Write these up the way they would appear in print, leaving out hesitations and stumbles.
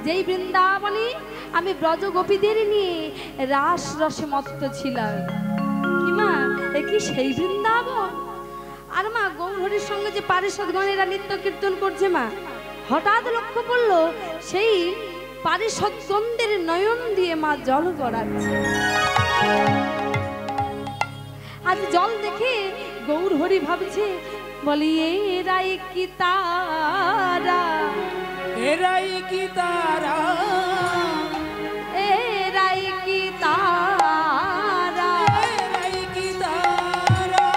যেই বৃন্দাবনে আমি ব্রজ গোপীদের নিয়ে রাস রসে মত্ত ছিলাম। কি মা, এ কি সেই বৃন্দাবন? আর মা গৌরহরির সঙ্গে যে পারিষদগণেরা নৃত্য কীর্তন করছে মা, হঠাৎ লক্ষ্য করলো সেই পারিষদগণদের নয়ন দিয়ে মা জল গড়াচ্ছে। আজ জল দেখে গৌরহরি ভাবছে, বলি এরাই কি তারা, এরাই কি তারা, এরাই কি তারা, এরাই কি তারা,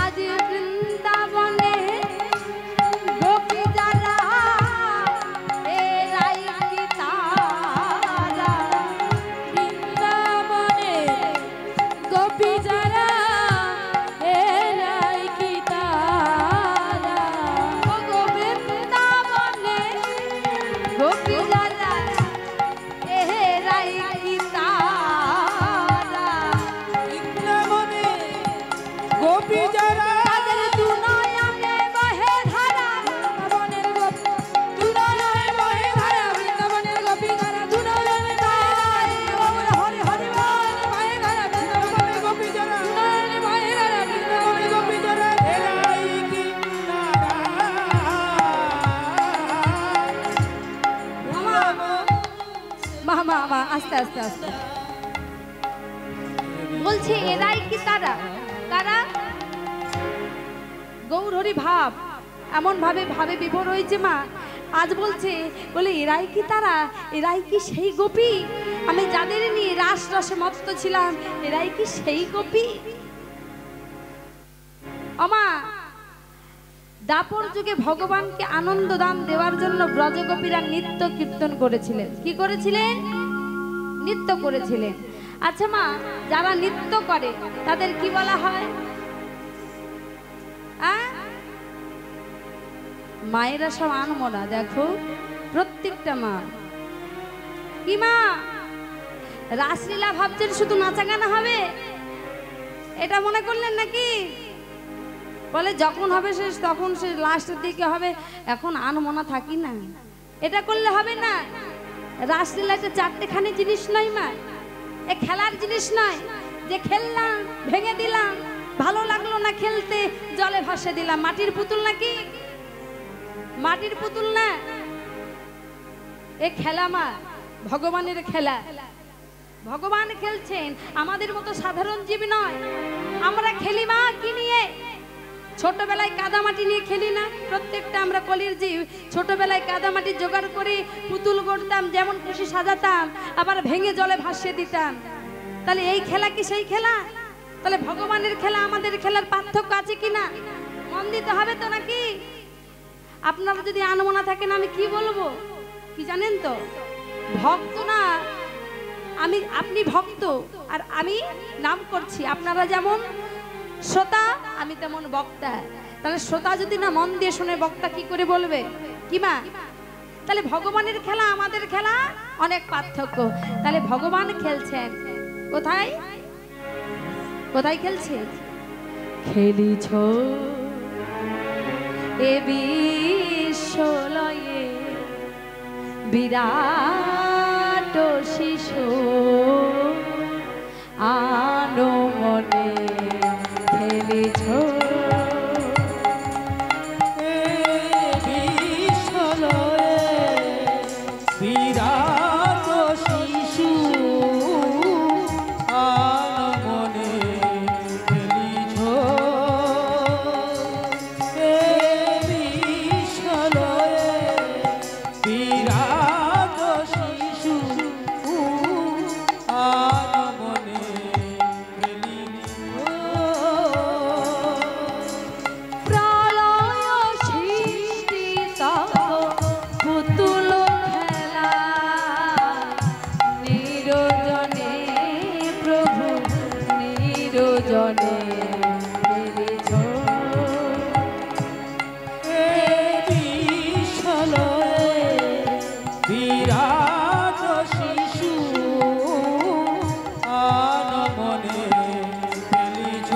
আজ বৃন্দাবনে গোপী যারা, এরাই কি তারা, বৃন্দাবনে গোপী যারা, এরাই কি তারা, গো বৃন্দাবনে গোপী যারা, এরাই কি তারা, বৃন্দাবনে গোপী যারা, তাদের দুনয়নে বহে ধারা, বৃন্দাবনের গোপী, দুনয়নে বহে ধারা, বৃন্দাবনের গোপী যারা, দুনয়নে হরে হরে বল বহে ধারা, বৃন্দাবনের গোপী যারা, দুনয়নে বহে ধারা, বৃন্দাবনের গোপী যারা, এরাই কি মা মা মা আস্তে আস্তে আস্তে বলছে এরাই কি তারা, কারা? গৌরহরি ভাব এমন ভাবে ভাবে বিভোর হয়েছে মা। আজ বলছে, বলে এরাই কি তারা, এরাই কি সেই গোপী আমি যাদের নিয়ে রাস রসে মত্ত ছিলাম, এরাই কি সেই গোপী? আমা দাপর যুগে ভগবানকে আনন্দ দান দেওয়ার জন্য ব্রজগোপীরা নৃত্য কীর্তন করেছিলেন। কি করেছিলেন? নৃত্য করেছিলেন। আচ্ছা মা, যারা নৃত্য করে তাদের কি বলা হয়? মায়েরা সব আনমনা, দেখো প্রত্যেকটা মা। কি মা, রাসলীলা ভাবছেন শুধু নাচা গানা হবে, এটা মনে করলেন নাকি? বলে যখন হবে শেষ তখন সে লাস্টের দিকে হবে, এখন আনমনা থাকি না, এটা করলে হবে না। রাসলীলাটা চারটেখানি জিনিস নয় মা, এ খেলার জিনিস নয় যে খেললাম ভেঙে দিলাম, ভালো লাগলো না খেলতে জলে ভাসে দিলাম। মাটির পুতুল নাকি? মাটির পুতুল না, এ খেলা মা, ভগবানের খেলা। ভগবান খেলছেন, আমাদের মতো সাধারণ জীব নয়। আমরা খেলি মা কি নিয়ে? ছোটবেলায় কাদামাটি নিয়ে খেলি না? প্রত্যেকটা আমরা কলির জীব। ছোটবেলায় কাদামাটি জোগাড় করে পুতুল গড়তাম, যেমন খুশি সাজাতাম, আবার ভেঙে জলে ভাসিয়ে দিতাম। তাহলে এই খেলা কি সেই খেলা? তাহলে ভগবানের খেলা আমাদের খেলার পার্থক্য আছে কিনা মন দিতে হবে তো নাকি? আপনারা যদি আনমনা থাকেন আমি কি বলবো কি জানেন তো, ভক্ত না আমি, আপনি ভক্ত আর আমি নাম করছি। আপনারা যেমন শ্রোতা, আমি তেমন বক্তা। তাহলে শ্রোতা যদি না মন দিয়ে শুনে, বক্তা কি করে বলবে? কি মা? তাহলে ভগবানের খেলা আমাদের খেলা অনেক পার্থক্য। তাহলে ভগবান খেলছেন কোথায়? কোথায় খেলছে? খেলিছ এ বিশ্বলয়ে বিরাট শিশু আনো মনে খেলিছ বিরাট শিশু মনে খেলিছ বিরাট শিশু মনে খেলিছ প্রলয় সৃষ্টি তব পুতুল খেলা নিরজনে প্রভু নিরজনে খেলিছ বিরাট শিশু মনে খেলিছ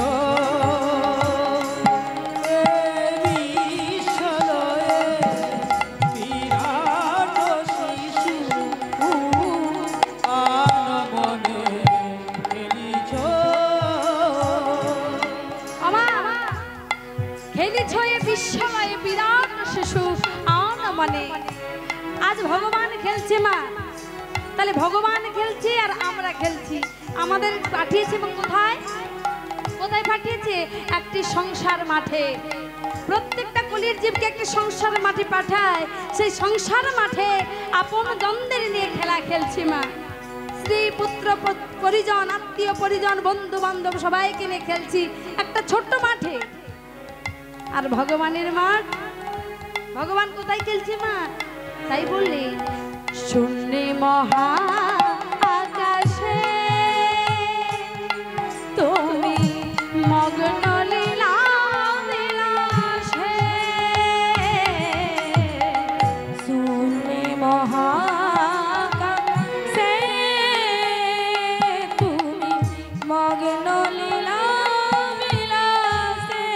বিরাট শিশু মনে খেলিছ খেলিছ এ বিশ্বময় বিরাট শিশু আন মনে। আজ ভগবান খেলছে মা, তাহলে ভগবান খেলছে আর আমরা খেলছি। আমাদের পাঠিয়েছে এবং কোথায় কোথায় পাঠিয়েছে? একটি সংসার মাঠে। প্রত্যেকটা কলির জীবকে একটি সংসার মাঠে পাঠায়। সেই সংসার মাঠে আপন জনদের নিয়ে খেলা খেলছি মা। স্ত্রী পুত্র পরিজন আত্মীয় পরিজন বন্ধু বান্ধব সবাইকে নিয়ে খেলছি একটা ছোট্ট মাঠে। আর ভগবানের মাঠ, ভগবান কোথায় খেলছে মা? তাই বললে শূন্যে মহা আকাশে তুমি মগ্ন লীলা বিলাসে শূন্যে মহা আকাশে তুমি মগ্ন লীলা বিলাসে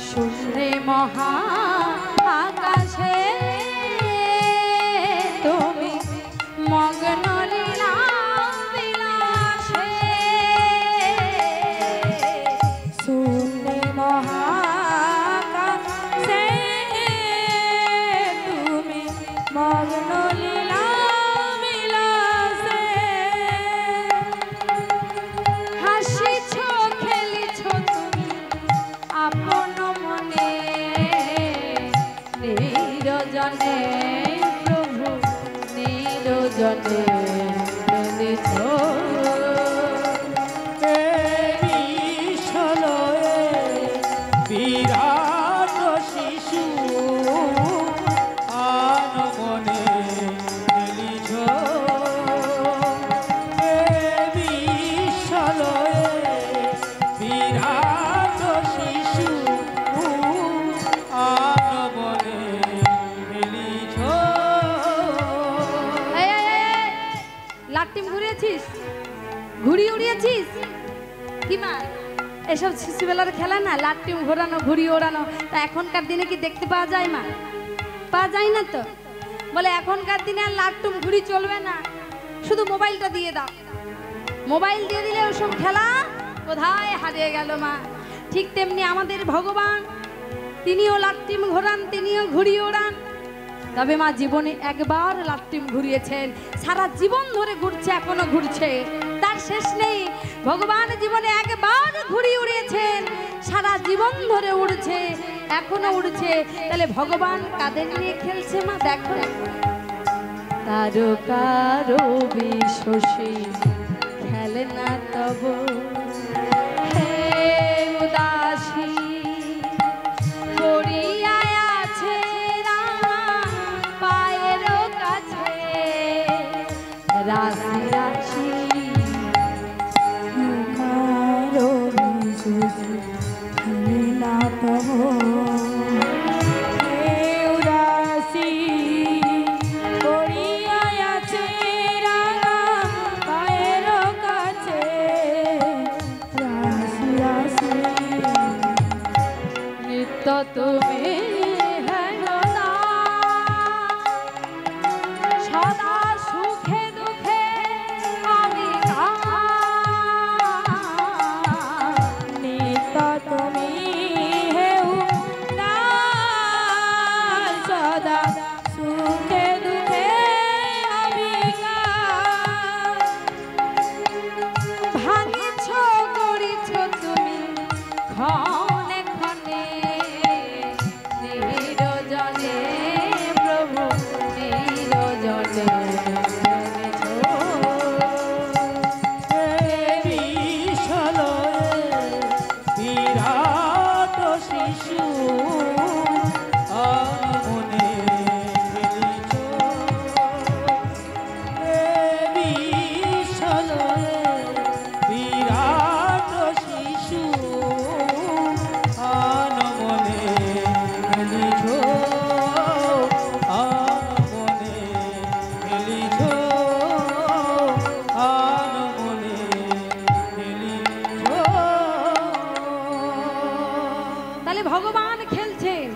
শূন্যে মহা আকাশে তুমি মগ্ন লীলা বিলাসে শূন্যে মহা আকাশে তুমি মগ্ন লীলা বিলাসে হাসিছ খেলিছ তুমি আপন মনে নিরজনে প্রভু নিরজনে খেলিছ বিরাট শিশু মনে খেলিছ বিরাট শিশু মনে খেলিছ লাট্টিম ঘুরিয়েছিস, ঘুড়ি উড়িয়েছিস কি মা? এসব শিশুবেলার খেলা না, লাট্টিম ঘোরানো ঘুড়ি ওড়ানো। তা এখনকার দিনে কি দেখতে পাওয়া যায় মা? পাওয়া যায় না তো। বলে এখনকার দিনে আর লাট্টুম ঘুড়ি চলবে না, শুধু মোবাইলটা দিয়ে দাও। মোবাইল দিয়ে দিলে ওসব খেলা কোথায় হারিয়ে গেল মা। ঠিক তেমনি আমাদের ভগবান, তিনিও লাট্টিম ঘোরান, তিনিও ঘুড়ি ওড়ান। তবে মা জীবনে একবার লাট্টিম ঘুরিয়েছেন, সারা জীবন ধরে ঘুরছে, এখনো ঘুরছে, তার শেষ নেই। ভগবান জীবনে একবার ঘুড়ি উড়িয়েছেন, সারা জীবন ধরে উড়ছে, এখনো উড়ছে। তাহলে ভগবান কাদের নিয়ে খেলছে মা দেখো। তারকার বিশ্বসী খেলে না তব হে উদাসী পড়িয়া আছে রাঙা পায়ের কাছে রাশি রাশি তুমি হেনদাস সদা সুখে দুঃখে আমি ভাঙিছ করিছ তুমি ক্ষণে ক্ষণে নিরজনে প্রভু নিরজনে বিরাট শিশু মনে খেলিছ বিশাল বিরাট শিশু মনে খেলিছ মনে খেলিছ মনে খেলিছ। তাহলে ভগবান খেলছেন,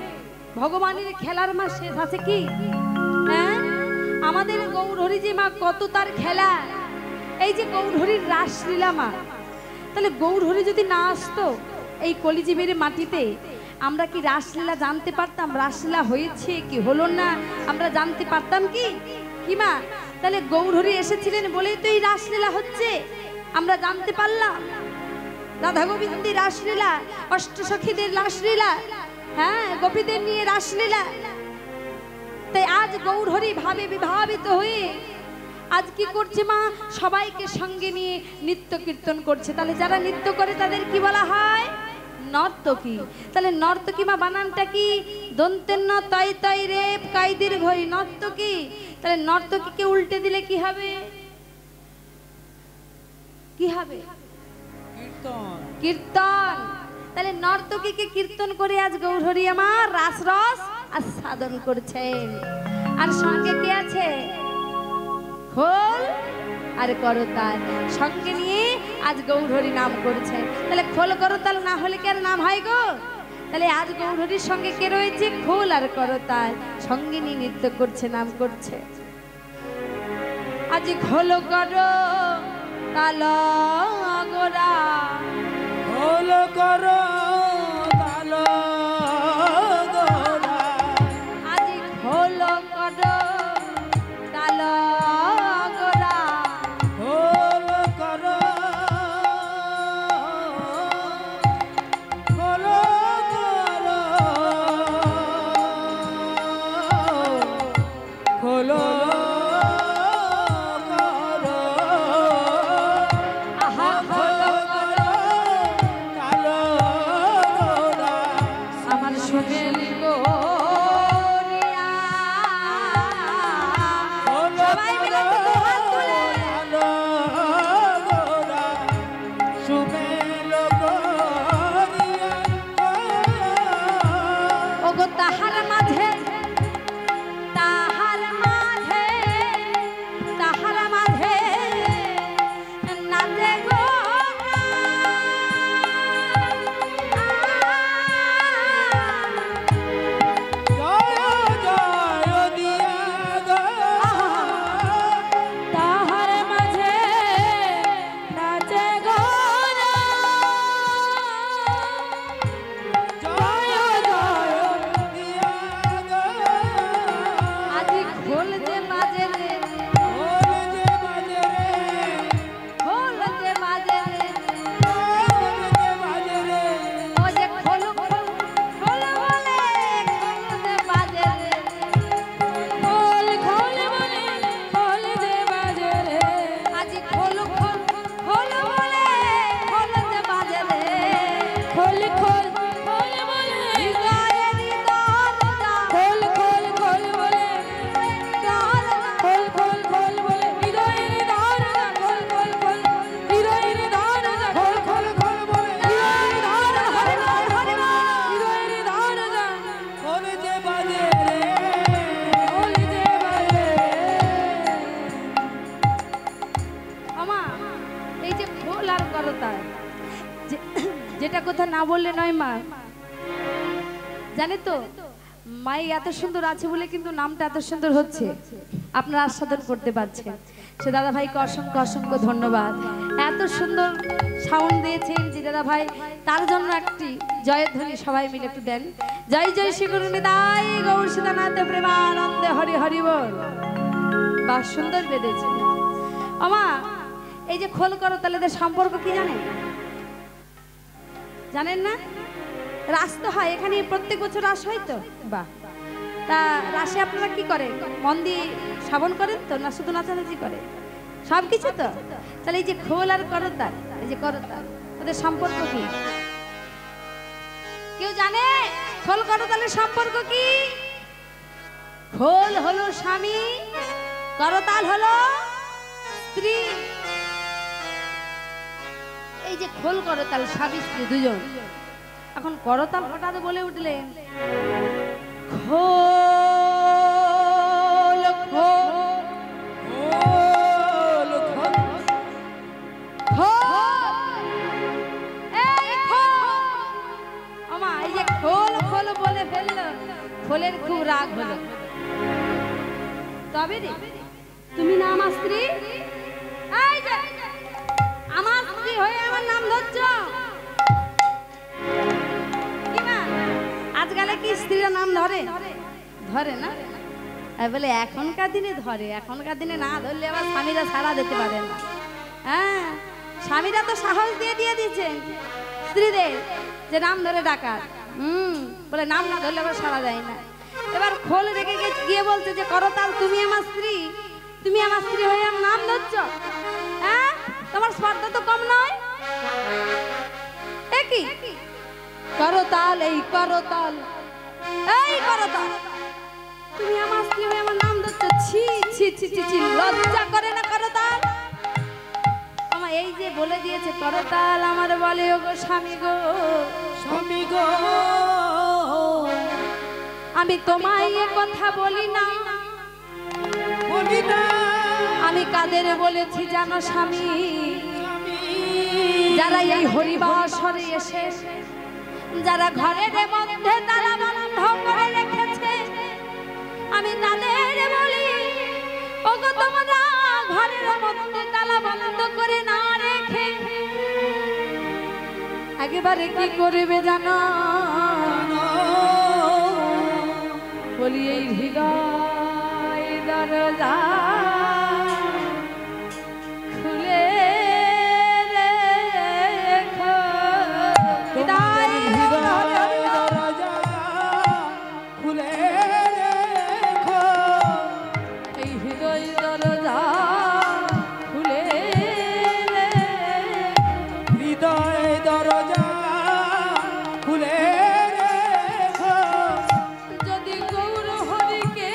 ভগবানের খেলার মা শেষ আছে কি? হ্যাঁ, আমাদের গৌরহরি যে মা কত তার খেলা, এই যে গৌরহরির রাসলীলা মা। তাহলে গৌরহরি যদি না আসতো এই কলিজীবের মাটিতে, আমরা কি রাসলীলা জানতে পারতাম? রাসলীলা হয়েছে কি হলো না আমরা জানতে পারতাম কি? কি মা? তাহলে গৌরহরি এসেছিলেন বলেই তো এই রাসলীলা হচ্ছে, আমরা জানতে পারলাম। রাধা গোবিন্দের রাসলীলা, অষ্টসখীদের রাসলীলা, হ্যাঁ গোপীদের নিয়ে রাসলীলা। তাই আজ গৌরহরি ভাবে বিভাবিত হয়ে আজ কি করছে মা? সবাইকে সঙ্গে নিয়ে নৃত্য কীর্তন করছে। তাহলে যারা নৃত্য করে তাদের কি বলা হয়? নর্তকী। তাহলে নর্তকী মা বানানটা কি? দন্তের ন তয় তয় রে কায়দির ঘই নর্তকী। তাহলে নর্তকীকে উল্টে দিলে কি হবে? কি হবে? কীর্তন। তাহলে নর্তকীকে কীর্তন করে আজ গৌরহরি আমার রাসরস আস্বাদন করছেন। আর সঙ্গে কে আছে? খোল আর করতাল সঙ্গে নিয়ে আজ গৌরহরি নাম করছে। তাহলে খোল করতাল না হলে কি আর নাম হয় গো? তাহলে আজ গৌরহরির সঙ্গে কে রয়েছে? খোল আর করতাল সঙ্গে নিয়ে নৃত্য করছে, নাম করছে। আজ খোল করো তাল গোরা, খোল করো তাল গোরা, আজ খোল করো তাল গোরা, খোল করো খোল করো খোল আহা খোল করো আমার সোনেলি গোরিয়া। সবাই মিলে দুটো হাত তুলে ওগো তাহার মাঝে তাহার মাঝে তাহার মাঝে নাচে গো তাহার মাঝে নাচে গোরা আজি খোল যে বাজে রে, খোল যে বাজে রে, ও যে খোল খোল খোল বলে খোল যে বাজে রে, খোল খোল বলে খোল যে বাজে রে আজি খোল খোল খোল বলে খোল যে বাজে রে, খোল খোল খোল বলে হৃদয়েরই দরজা খোল খোল খোল বলে দরজা খোল খোল খোল বলে হৃদয়ের দরজা খোল খোল খোল হৃদয়ের দরজা খোল খোল খোল বলে হৃদয়ের দরজা হরি বল হরি বল হৃদয়ের দরজা খোল যে বাজে আমা এই যে খোল আর করতাল যেটা কথা না বললে নয় মা, জানে তো মাই এত সুন্দর আছে বলে কিন্তু নামটা এত সুন্দর হচ্ছে, আপনারা আস্বাদন করতে পারছেন। সে দাদা ভাইকে অসংখ্য অসংখ্য ধন্যবাদ। এত সুন্দর সাউন্ড দিয়েছেন যে দাদা ভাই, তার জন্য একটি জয়ধ্বনি সবাই মিলে একটু দেন। জয় জয় শ্রী গুরু নিতাই গৌর সীতানাথ প্রেমানন্দে হরি হরি বল। বা সুন্দর বেঁধেছে। আমা এই যে খোল করতালেদের সম্পর্ক কি জানেন? জানেন না? রাস তো হয় এখানে, প্রত্যেক বছর রাস হয় তো। বাহ, তা রাসে আপনারা কি করে? মন দিয়ে শ্রবণ করেন তো, না শুধু নাচানাচি করে? সব কিছু তো। তাহলে এই যে খোল আর করতাল, এই যে করতাল, ওদের সম্পর্ক কি কেউ জানে? খোল করতালের সম্পর্ক কি? খোল হলো স্বামী, করতাল হলো স্ত্রী। এই যে খোল করতাল স্বামী স্ত্রী দুজন। এখন করতাল হঠাৎ বলে উঠলেন খোল খোল খোল খোল, এই খোল। আমা এই যে খোল খোল বলে ফেললো, খোলের খুব রাগ হলো। তবে রে তুমি না আমার স্ত্রী? এই যে আমার স্ত্রী হয়ে আমার নাম ধরছ? কি মা আজকালে কি স্ত্রীরা নাম ধরে? ধরে না? বলে এখনকার দিনে ধরে, এখনকার দিনে না ধরলে আবার স্বামীরা সাড়া দিতে পারে না। হ্যাঁ, স্বামীরা তো সাহস দিয়ে দিয়েছেন স্ত্রীদের যে নাম ধরে ডাকার। বলে নাম না ধরলে আবার সাড়া দেয় না। এবার খোল রেখে গিয়ে বলছে যে করতাল তুমি আমার স্ত্রী, তুমি আমার স্ত্রী হয়ে আমার নাম ধরছ? হ্যাঁ, তোমার স্পর্ধা তো কম নয়। একই করতাল, এই করতাল, এই করতাল, তুমি আমার স্ত্রী হয়ে আমার নাম ধরছ? ছি ছি ছি ছি ছি, লজ্জা করে না করতাল? আমার এই যে বলে দিয়েছে করতাল, আমার বলে ও গো স্বামী গো, স্বামী গো, আমি তোমায় এ কথা বলি না, বলি না আমি কাদের বলেছি জানো স্বামী? স্বামী, যারা এই হরিবাসরে এসে, যারা ঘরের মধ্যে তালা বন্ধ করে রেখেছে, আমি তাদের বলি ওগো তোমরা ঘরের মধ্যে তালা বন্ধ করে না রেখে একেবারে কি করবে জানো? বলি এই হৃদয় দরজা খুলে রেখো, হৃদয় দরজা খুলে রেখো, এই হৃদয় দরজা খুলে হৃদয় দরজা খুলে রেখো, যদি গৌর হরিকে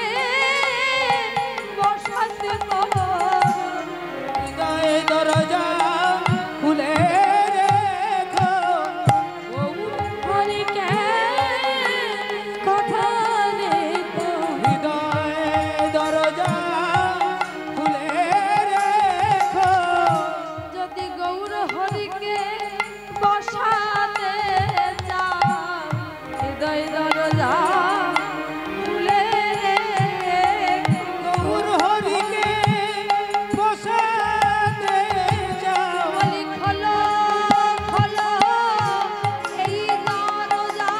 বসাতে পারো, হৃদয় দরজা খুলে রেখো, হরিকে কথা রেখো, হৃদয় দরজা খুলে রেখো, যদি গৌর হরিকে বসাতে চাও, হৃদয় দরজা খুলে রেখো। গৌর হরিকে বসাতে যাও, বলি খোলো খোলো এই দরজা,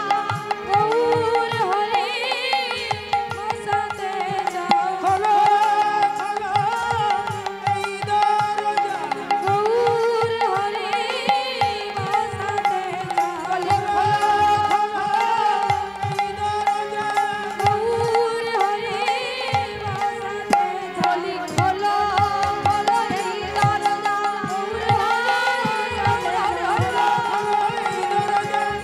গৌর হরি বসাতে যাও, খোলো খোলো এই দরজা, গৌর হরি বসাতে যাও। বলি খোলো খোলো এই দরজা, গৌর হরি বসাতে যাও। বলি খোলো খোলো এই দরজা,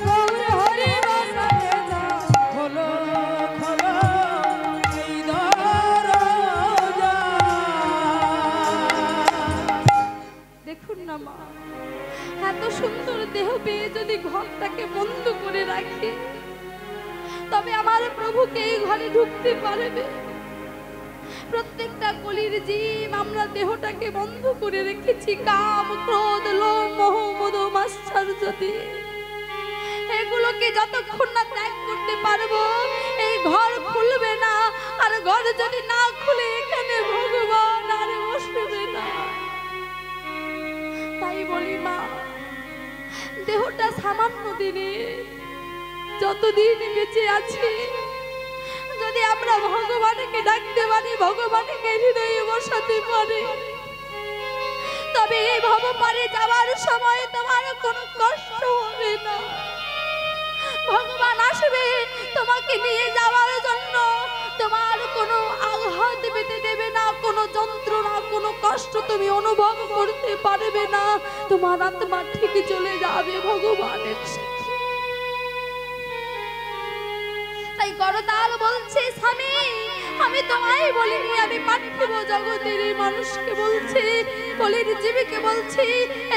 গৌর হরি বসাতে যাও। খোলো খোলো এই দরজা। দেখুন না মা, এত সুন্দর দেহ পেয়ে যদি ঘরটাকে বন্ধ করে রাখে, তবে আমার প্রভুকে এই ঘরে ঢুকতে পারবে? প্রত্যেকটা কলির জীব আমরা দেহটাকে বন্ধ করে রেখেছি কাম ক্রোধ লোভ মোহ মদ মাশ্চর্য দিয়ে। এগুলোকে যতক্ষণ না ত্যাগ করতে পারবো, এই ঘর খুলবে না, আর ঘর যদি না খুলে এখানে ভগবান আর বসবে না। তাই বলি মা, দেহটা সামান্য দিনে, যতদিন বেঁচে আছি যদি আমরা ভগবানকে ডাকতে পারি, ভগবানকে হৃদয়ে বসাতে পারি, তবে এই ভব পারে যাওয়ার সময় তোমার কোনো কষ্ট হবে না। ভগবান আসবে তোমাকে নিয়ে যাওয়ার জন্য, তোমার কোনো আঘাত পেতে দেবে না, কোনো যন্ত্রণা, কোনো কষ্ট তুমি অনুভব করতে পারবে না। তোমার আত্মা ঠিক চলে যাবে ভগবানের সাথে। তাই করতাল বলছে, স্বামী আমি তোমায় বলিনি, আমি পার্থিব জগতের এই মানুষকে বলছি, কলির জীবীকে বলছি,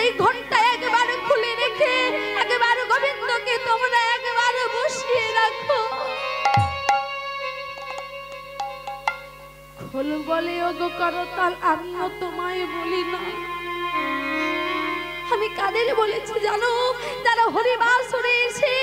এই ঘন্টা একবার খুলে রেখে একবার গোবিন্দকে তোমরা একবার বসিয়ে রাখো। খোল বলে ওগো করতাল, আমিও তোমায় বলি না। আমি কাদের বলেছি জানো? যারা হরিবাসরে এসে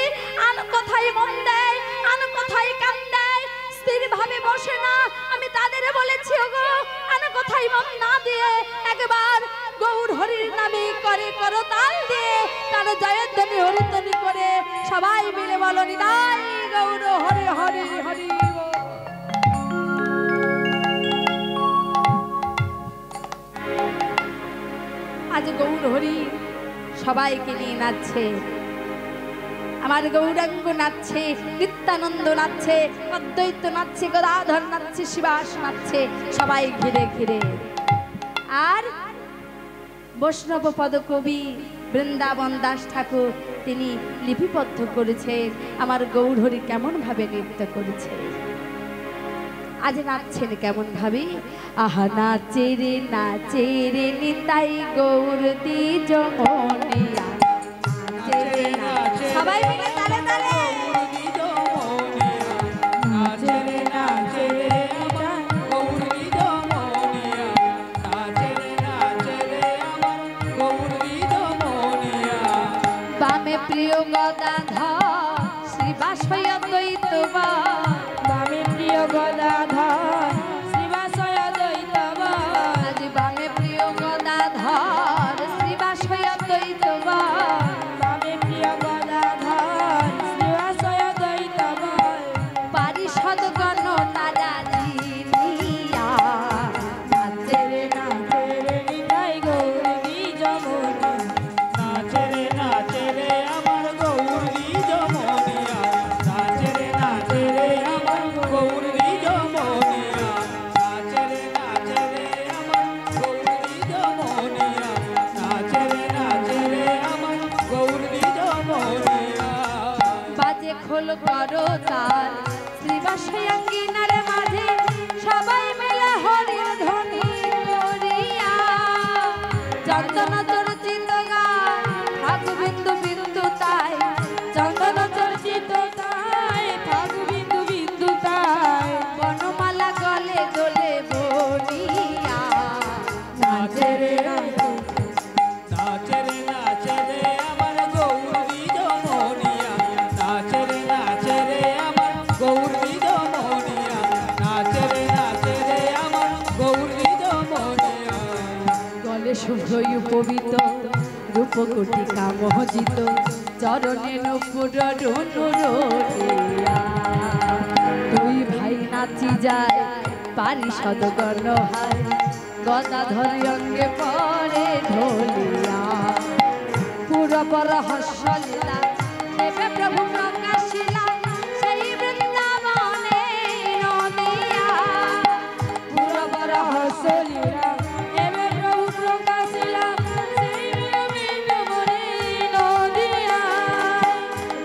আন কথায় মন দেয়, আন কথায় কান দেয়, স্থির ভাবে বসে না, আমি তাদের বলেছি ওগো আন কথায় মন না দিয়ে একবার গৌর হরির নামে করে করতাল দিয়ে তার জয়ধ্বনি হরিধ্বনি করে সবাই মিলে বলো নিতাই গৌর হরে হরে হরি। আজ গৌর হরি সবাইকে নিয়ে নাচছে, আমার গৌরাঙ্গ নাচছে, নিত্যানন্দ নাচছে, অদ্বৈত নাচছে, গদাধর নাচছে, শিবাস নাচছে, সবাই ঘিরে ঘিরে। আর বৈষ্ণব পদকবি বৃন্দাবন দাস ঠাকুর তিনি লিপিবদ্ধ করেছেন আমার গৌর হরি কেমন ভাবে নৃত্য করেছে। আজ নাচছেন কেমন ভাবে? আহা নাচে রে নিতাই গৌর দ্বিজ মনিয়া, সবাই মিলে তালে তালে বামে প্রিয় গদাধর শ্রীবাসয় দ্বৈতবা, বামে প্রিয় গদাধর শ্রীবাসয় দ্বৈতবা, আজ বামে প্রিয় গদাধর শ্রীবাসয় দ্বৈতবা, বামে প্রিয় গদাধর শ্রীবাসয় দ্বৈতবা, পারিষদ গণ তারা জিনিয়া, নাচে রে নিতাই গৌর দ্বিজ মনিয়া, নাচে রে আমার গৌর দ্বিজ মনিয়া, নাচে রে আমার গৌর দ্বিজ মনিয়া, নাচে রে আমার গৌর দ্বিজ মনিয়া, নাচে রে আমার গৌর দ্বিজ মনিয়া। বাজে খোল করো তার শ্রীবাসয় অঙ্গিনার মাঝে সবাই মিলে হরির ধ্বনি করিয়া, চন্দন চর্চিত গান থাক বিন্দু বিন্দু তাই, চন্দন চর্চিত তাই থাক বিন্দু বিন্দু তাই, বনমালা গলে দোলে বনিয়া, নাচে রে আমার গৌর দ্বিজ মনিয়া, নাচে রে আমার গৌর দ্বিজ মনিয়া, নাচে রে আমার গৌর দ্বিজ মনিয়া। গলে শুভ্রই উপবিত রূপকোটি কামজিত, চরণে নপুর রুনুরিয়া, দুই ভাই নাচি যায় পারিষদ গণ হায়, গদাধর অঙ্গে পরে ঢোলিয়া, পুরবর হর্ষলীলা দেবে প্রভু প্রকাশিলা, সেই বৃন্দাবনে নদিয়া, পুরবর হর্ষলীলা এবে প্রভু প্রকাশিলা, সেই বৃন্দাবনে নদিয়া,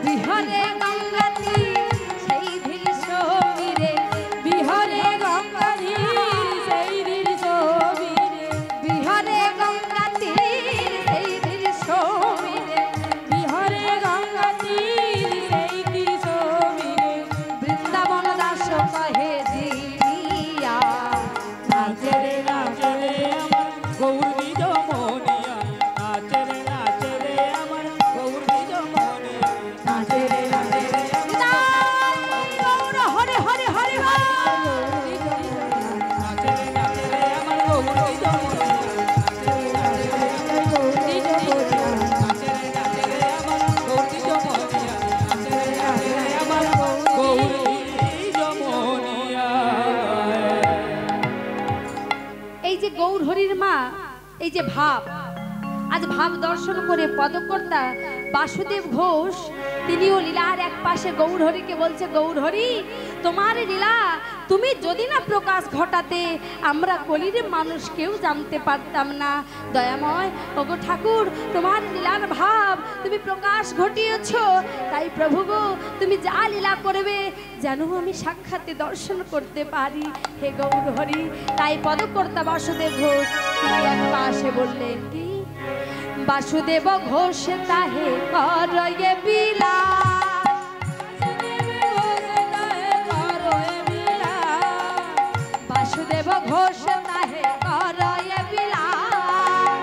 বিহরে গঙ্গা তীর সেই ধীর সমীরে, বিহরে গঙ্গাধীর সেই ধীর ছবিরে, বিহরে গঙ্গা তীর সেই ধীর সমীরে, বিহরে গঙ্গাধীর গৌর হরির মা এই যে ভাব, আজ ভাব দর্শন করে পদকর্তা বাসুদেব ঘোষ তিনিও লীলার এক পাশে গৌর হরিকে বলছে, গৌর হরি তোমার লীলা তুমি যদি না প্রকাশ ঘটাতে আমরা কলির মানুষ কেউ জানতে পারতাম না। দয়াময় ওগো ঠাকুর, তোমার লীলার ভাব তুমি প্রকাশ ঘটিয়েছ, তাই প্রভু গো তুমি যা লীলা করবে যেন আমি সাক্ষাতে দর্শন করতে পারি হে গৌর হরি। তাই পদকর্তা বাসুদেব ঘোষ তিনি এক পাশে বললেন কি, বাসুদেব ঘোষ তাহে করয়ে বিলা, বাসুদেব ঘোষ তাহে করয়ে বিলা,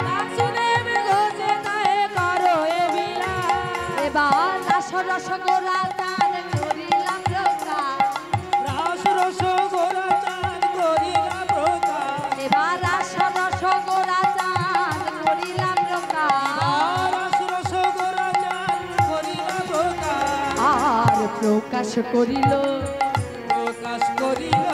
বাসুদেব ঘোষ তাহে করয়ে বিলা। এবার রাস রস গোরা তার করিলাম প্রকাশ, রাস রস গোরা চাঁদ করিলাম প্রকাশ, এবার রাস রস গোরা তার করিলাম প্রকাশ, রাস রস গোরা চাঁদ করিলাম প্রকাশ, আর প্রকাশ করিল প্রকাশ করিল